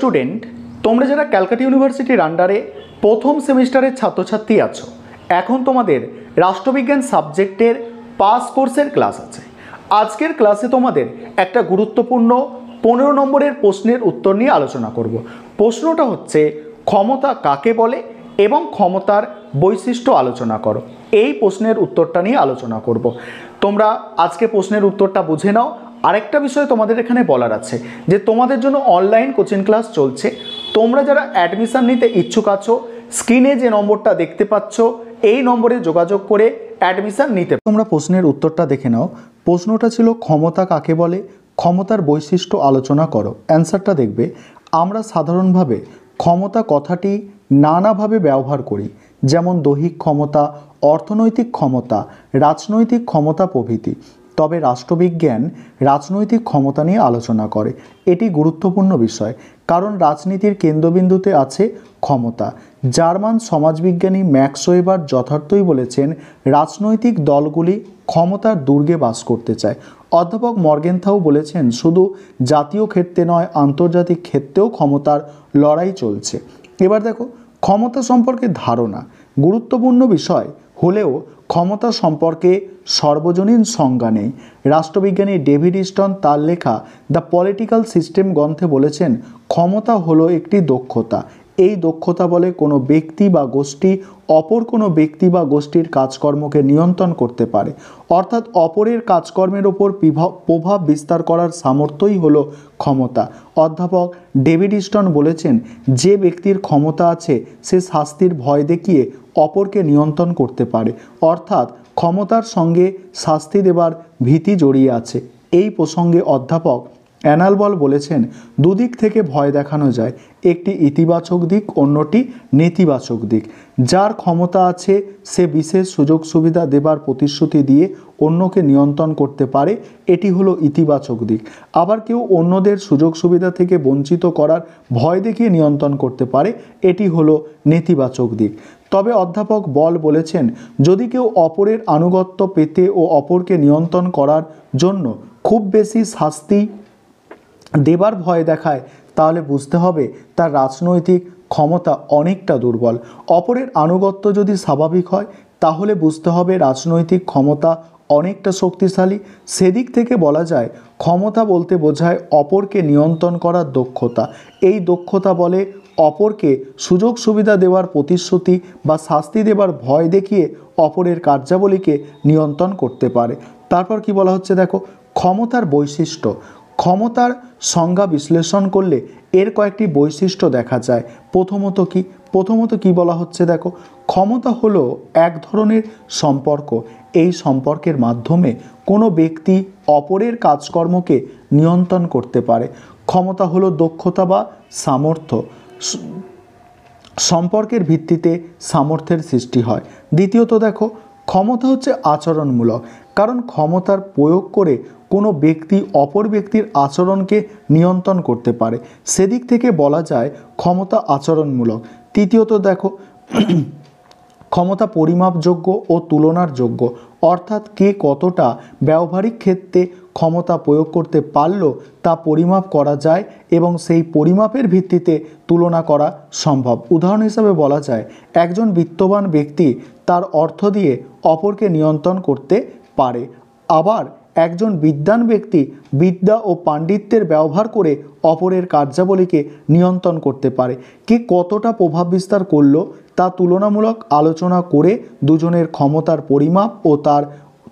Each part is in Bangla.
স্টুডেন্ট, তোমরা যারা ক্যালকাটা ইউনিভার্সিটির আন্ডারে প্রথম সেমিস্টারের ছাত্রছাত্রী আছো, এখন তোমাদের রাষ্ট্রবিজ্ঞান সাবজেক্টের পাস কোর্সের ক্লাস আছে। আজকের ক্লাসে তোমাদের একটা গুরুত্বপূর্ণ 15 নম্বরের প্রশ্নের উত্তর নিয়ে আলোচনা করব। প্রশ্নটা হচ্ছে, ক্ষমতা কাকে বলে এবং ক্ষমতার বৈশিষ্ট্য আলোচনা করো। এই প্রশ্নের উত্তরটা নিয়ে আলোচনা করব। তোমরা আজকে প্রশ্নের উত্তরটা বুঝে নাও। আরেকটা বিষয় তোমাদের এখানে বলার আছে যে তোমাদের জন্য অনলাইন কোচিং ক্লাস চলছে। তোমরা যারা অ্যাডমিশন নিতে ইচ্ছুক আছো, স্ক্রিনে যে নম্বরটা দেখতে পাচ্ছ এই নম্বরে যোগাযোগ করে অ্যাডমিশন নিতে। তোমরা প্রশ্নের উত্তরটা দেখে নাও। প্রশ্নটা ছিল, ক্ষমতা কাকে বলে, ক্ষমতার বৈশিষ্ট্য আলোচনা করো। অ্যান্সারটা দেখবে, আমরা সাধারণভাবে ক্ষমতা কথাটি নানাভাবে ব্যবহার করি, যেমন দৈহিক ক্ষমতা, অর্থনৈতিক ক্ষমতা, রাজনৈতিক ক্ষমতা প্রভৃতি। তবে রাষ্ট্রবিজ্ঞান রাজনৈতিক ক্ষমতা নিয়ে আলোচনা করে। এটি গুরুত্বপূর্ণ বিষয়, কারণ রাজনীতির কেন্দ্রবিন্দুতে আছে ক্ষমতা। জার্মান সমাজবিজ্ঞানী ম্যাক্স ওয়েবার যথার্থই বলেছেন, রাজনৈতিক দলগুলি ক্ষমতার দুর্গে বাস করতে চায়। অধ্যাপক মর্গেনথাউ বলেছেন, শুধু জাতীয় ক্ষেত্রে নয়, আন্তর্জাতিক ক্ষেত্রেও ক্ষমতার লড়াই চলছে। এবার দেখো, ক্ষমতা সম্পর্কে ধারণা গুরুত্বপূর্ণ বিষয় হলেও ক্ষমতা সম্পর্কে সর্বজনীন সংজ্ঞা নেই। রাষ্ট্রবিজ্ঞানী ডেভিড ইস্টন তার লেখা দ্য পলিটিক্যাল সিস্টেম গ্রন্থে বলেছেন, ক্ষমতা হলো একটি দক্ষতা। এই দক্ষতা বলে কোনো ব্যক্তি বা গোষ্ঠী অপর কোনো ব্যক্তি বা গোষ্ঠীর কাজকর্মকে নিয়ন্ত্রণ করতে পারে, অর্থাৎ অপরের কাজকর্মের ওপর প্রভাব বিস্তার করার সামর্থ্যই হলো ক্ষমতা। অধ্যাপক ডেভিড ইস্টন বলেছেন, যে ব্যক্তির ক্ষমতা আছে সে শাস্তির ভয় দেখিয়ে অপরকে নিয়ন্ত্রণ করতে পারে, অর্থাৎ ক্ষমতার সঙ্গে শাস্তি দেবার ভীতি জড়িয়ে আছে। এই প্রসঙ্গে অধ্যাপক অ্যানালবল বলেছেন, দুদিক থেকে ভয় দেখানো যায়, একটি ইতিবাচক দিক, অন্যটি নেতিবাচক দিক। যার ক্ষমতা আছে সে বিশেষ সুযোগ সুবিধা দেবার প্রতিশ্রুতি দিয়ে অন্যকে নিয়ন্ত্রণ করতে পারে, এটি হলো ইতিবাচক দিক। আবার কেউ অন্যদের সুযোগ সুবিধা থেকে বঞ্চিত করার ভয় দেখিয়ে নিয়ন্ত্রণ করতে পারে, এটি হলো নেতিবাচক দিক। তবে অধ্যাপক বল বলেছেন, যদি কেউ অপরের আনুগত্য পেতে ও অপরকে নিয়ন্ত্রণ করার জন্য খুব বেশি শাস্তি দেবার ভয় দেখায়, তাহলে বুঝতে হবে তার রাজনৈতিক ক্ষমতা অনেকটা দুর্বল। অপরের আনুগত্য যদি স্বাভাবিক হয়, তাহলে বুঝতে হবে রাজনৈতিক ক্ষমতা অনেকটা শক্তিশালী। সেদিক থেকে বলা যায়, ক্ষমতা বলতে বোঝায় অপরকে নিয়ন্ত্রণ করার দক্ষতা। এই দক্ষতা বলে অপরকে সুযোগ সুবিধা দেওয়ার প্রতিশ্রুতি বা শাস্তি দেবার ভয় দেখিয়ে অপরের কার্যাবলীকে নিয়ন্ত্রণ করতে পারে। তারপর কি বলা হচ্ছে দেখো, ক্ষমতার বৈশিষ্ট্য। ক্ষমতার সংজ্ঞা বিশ্লেষণ করলে এর কয়েকটি বৈশিষ্ট্য দেখা যায়। প্রথমত কি বলা হচ্ছে দেখো, ক্ষমতা হলো এক ধরনের সম্পর্ক। এই সম্পর্কের মাধ্যমে কোনো ব্যক্তি অপরের কাজকর্মকে নিয়ন্ত্রণ করতে পারে। ক্ষমতা হলো দক্ষতা বা সামর্থ্য। সম্পর্কের ভিত্তিতে সামর্থ্যের সৃষ্টি হয়। দ্বিতীয়ত দেখো, ক্ষমতা হচ্ছে আচরণমূলক, কারণ ক্ষমতার প্রয়োগ করে কোনো ব্যক্তি অপর ব্যক্তির আচরণকে নিয়ন্ত্রণ করতে পারে। সেদিক থেকে বলা যায় ক্ষমতা আচরণমূলক। তৃতীয়ত দেখো, ক্ষমতা পরিমাপযোগ্য ও তুলনার যোগ্য, অর্থাৎ কে কতটা ব্যবহারিক ক্ষেত্রে ক্ষমতা প্রয়োগ করতে পারল তা পরিমাপ করা যায় এবং সেই পরিমাপের ভিত্তিতে তুলনা করা সম্ভব। উদাহরণ হিসাবে বলা যায়, একজন বিত্তবান ব্যক্তি তার অর্থ দিয়ে অপরকে নিয়ন্ত্রণ করতে পারে। আবার একজন বিদ্বান ব্যক্তি বিদ্যা ও পাণ্ডিত্যের ব্যবহার করে অপরের কার্যাবলীকে নিয়ন্ত্রণ করতে পারে। কে কতটা প্রভাব বিস্তার করলো তা তুলনামূলক আলোচনা করে দুজনের ক্ষমতার পরিমাপ ও তার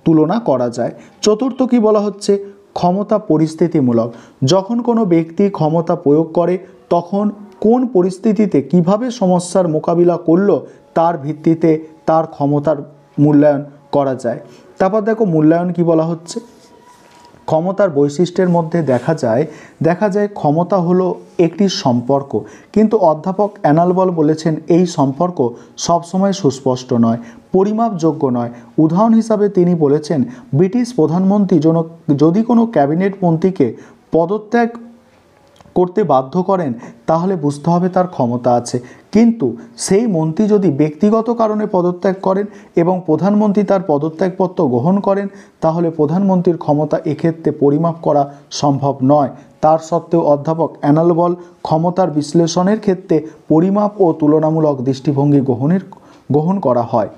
তুলনা করা যায়। চতুর্থ কি বলা হচ্ছে, ক্ষমতা পরিস্থিতিমূলক। যখন কোনো ব্যক্তি ক্ষমতা প্রয়োগ করে, তখন কোন পরিস্থিতিতে কিভাবে সমস্যার মোকাবিলা করলো তার ভিত্তিতে তার ক্ষমতার মূল্যায়ন করা যায়। তারপর দেখো, মূল্যায়ন কি বলা হচ্ছে, ক্ষমতার বৈশিষ্ট্যের মধ্যে দেখা যায় ক্ষমতা হলো একটি সম্পর্ক, কিন্তু অধ্যাপক অ্যানালবল বলেছেন এই সম্পর্ক সবসময় সুস্পষ্ট নয়, পরিমাপযোগ্য নয়। উদাহরণ হিসাবে তিনি বলেছেন, ব্রিটিশ প্রধানমন্ত্রী যদি কোনো ক্যাবিনেট মন্ত্রীকে পদত্যাগ করতে বাধ্য করেন তাহলে বুঝতে হবে তার ক্ষমতা আছে। কিন্তু সেই মন্ত্রী যদি ব্যক্তিগত কারণে পদত্যাগ করেন এবং প্রধানমন্ত্রী তার পদত্যাগপত্র গ্রহণ করেন তাহলে প্রধানমন্ত্রীর ক্ষমতা এক্ষেত্রে পরিমাপ করা সম্ভব নয়। তার সত্ত্বেও অধ্যাপক অ্যানালবল ক্ষমতার বিশ্লেষণের ক্ষেত্রে পরিমাপ ও তুলনামূলক দৃষ্টিভঙ্গি গ্রহণ করা হয়।